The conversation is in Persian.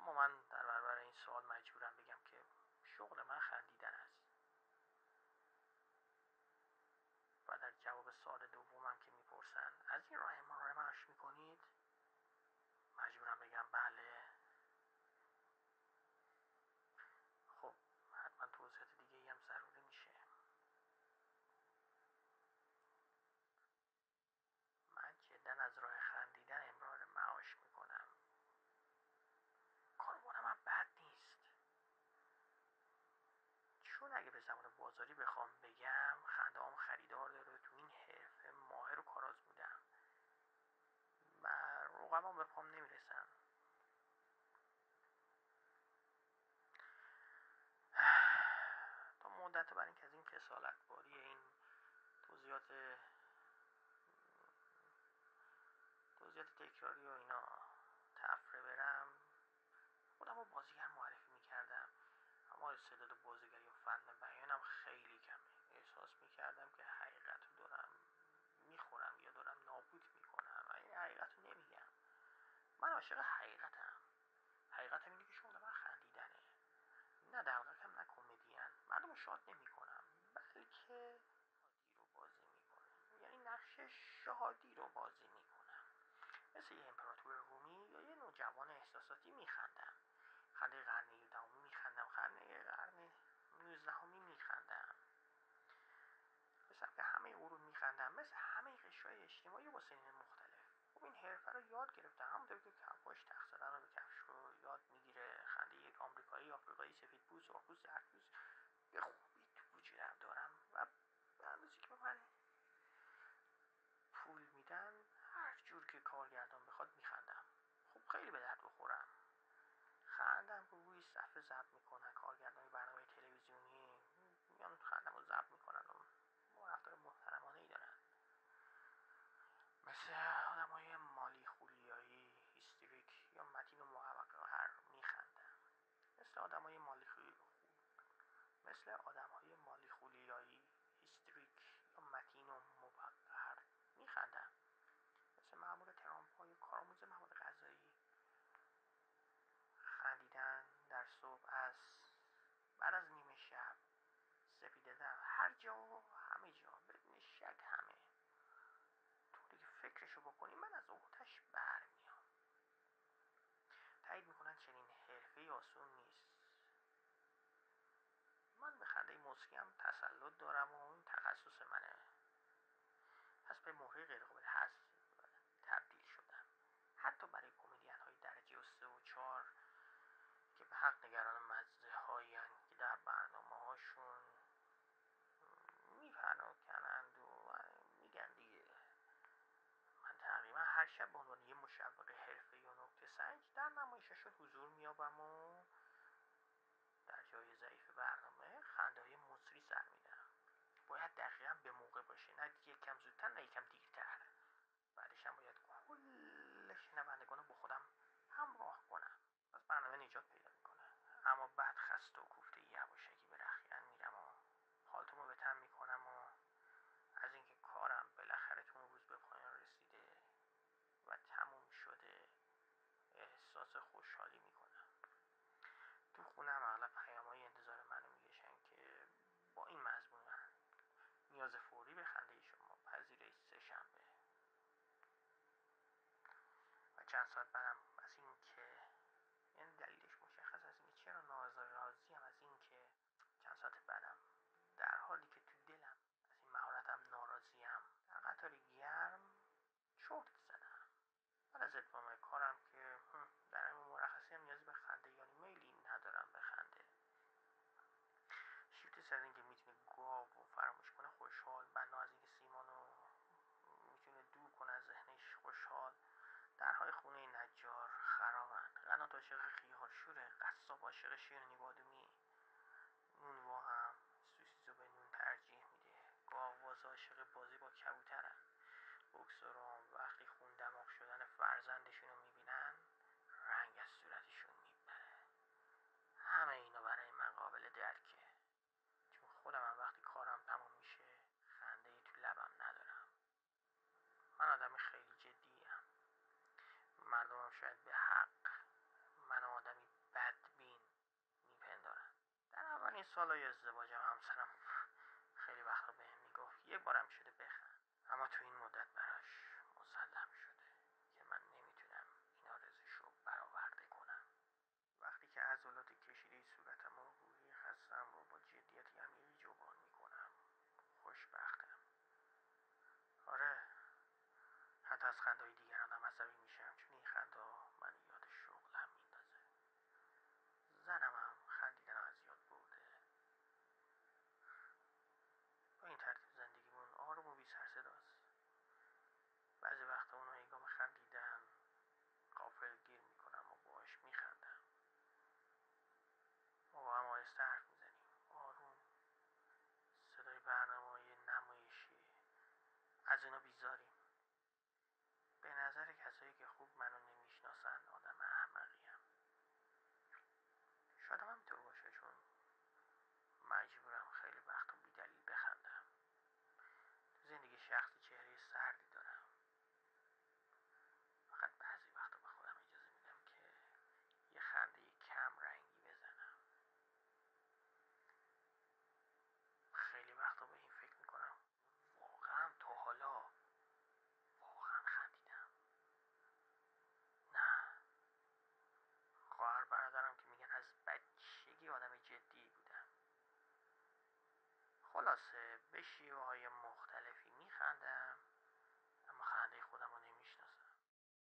اما من در برابر این سوال مجبورم بگم که شغل من خندیدن است. و در جواب سوال دومم که میپرسن از این راه ما معاش میکنید، مجبورم بگم بله. خب حتما توضیحات دیگه هم ضروری میشه. من جدا از راه خندیدن امرار معاش میکنم. کاربارم هم بد نیست، چون اگه به زبان بازاری بخوام بگم خنده هم خریدار داره. تو این حرفه ماهر و کاراز بودم و رقبام به پام نمیرسن. تا مدت برای اینکه از این کسالتباری این توضیحات تکراری و اینا تفره برم، خودم رو بازیگر معرفی میکردم، اما استعداد بازیگری و فن بیانم خیلی کمه. احساس میکردم که حقیقت رو دارم میخورم یا دارم نابود میکنم و این حقیقت رو نمیگم. من عاشق حقیقتم. حقیقتم اینه که شغل من خندیدنه، نه دلغکم، نه کمدین. مردم رو شاد نمیکنم، بلکه شادی رو بازی میکنم. یعنی نقش شادی رو بازی میکنم، مثل یه امپراتور رومی یا یه نوجوان احساساتی میخندم. خنده قرن 18 میخندم، خنده قرن 19 میخندم، به سبک همه قرون میخندم، مثل همه قشرهای اجتماعی با سنین مختلف. خب این حرفه رو یاد گرفتم، همونطور که کفاش تخت زدن رو به کفش رو یاد میگیره. خنده یک آمریکایی، آفریقایی، سفیدپوست، سرخپوست، زردپوست به خوبی تو وجودم دارم و به اندازه که به من پول میدن هر جور که کارگردان بخواد میخندم. خب خیلی به درد بخورم. خندم رو روی صفحه ضبط میکنن کارگردان برنامه تلویزیونی، میان خندم رو ضبط میکنن و رفتار محترمانه ای دارن. مثل آدم های مالی خولیایی، هیستریک یا متین و موقر میخندم. مثل آدم های مالی خولیایی، هیستریک یا متین و موقر میخندم. مثل مأمور ترامپ های کارآموز مواد غذایی. خندیدن در صبح بعد از نیمه شب، سپیده دم، هر جا و همه جا، بدون شک همه. طوری که فکرشو بکنی من از اوتش برمیام. تایید میکنن چنین حرفه‌ای آسون نیست. من به خنده مسکیم تسلط دارم و این تخصص منه. پس به مهره غیرقابل حذف تبدیل شدم. حتی برای کمدین های درجه 3 و 4 که به حق نگران مزه هایی که در برنامه هاشون میپراکنند و میگن دیگه، من تقریبا هر شب به عنوان یه مشوق حرفه‌ای و نکته سنج در نمایششون حضور میابم و در جای ضعیف برنامه خنده های مصری سر میدم. باید دقیقا به موقع باشه، نه یکم زودتر نه یکم دیرتر. بعدش هم باید کل شنوندگان رو با خودم همراه کنم. از برنامه نجات پیدا میکنه. اما بعد خسته و کوفته یواشکی به رخیان میرم و حالتمو به تن میکنم و از اینکه کارم بالاخره تو اون روز به پایان رسیده و تموم شده احساس خوشحالی میکنم. تو خونم اغلب پیام‌های انتظار منو میگشن که با این مضمون نیاز فوری به خنده شما، پذیرش سه‌شنبه. و چند ساعت بعدم از این که یعنی دلیلش مشخص، از اینکه چرا ناراضیم از این که چند ساعت بعدم در حالی که تو دلم از این مهارتم ناراضیم در قطار گرم چرت زدم. بعد از اتمام کارم که در این مرخصی هم نیازی به خنده یعنی میلی ندارم به خنده. شیفت از اینکه میتونه گاو و فراموش کنه خوشحال، بنا از اینکه سیمانو میتونه دور کنه از ذهنش خوشحال، درهای خونه نجار سالای ازدواجم همسرم خیلی وقتا بهم میگفت یه بارم شده بخند، اما تو این مدت براش مسلم شده که من نمیتونم این آرزوشو برآورده کنم. وقتی که عضلات کشیده صورتم و روحی خستم رو با جدیت عمیقی جبران میکنم، خوشبختم. آره، حتی از خندهای دیگرانم عصبی میشم، چون این خندا من یاد شغلم میندازه. زنم هم خندیدن از یاد برده. با این ترتیب زندگیمون آروم و بی سر صداست. بعضی وقتا اونو هنگام خندیدن غافل گیر میکنم و باهاش میخندم. ما با هم آهسته حرف میزنیم، آروم. صدای برنامه‌های نمایشی از اینا بیزاریم. به نظر کسایی که خوب منو نمیشناسن آدم احمقیم. شاید هم همینطور باشه، چون مجبورم خیلی وقتا بی دلیل بخندم. تو زندگی شخصی چهره سردی دارم. فقط بعضی وقتا به خودم اجازه میدم که یه خنده کم رنگی بزنم. خیلی وقتا به این فکر میکنم واقعا تا حالا واقعا خندیدم. نه، خواهر برادرم که میگن از بچگی آدم جدی بودم. خلاصه به شیوه های مختلفی میخندم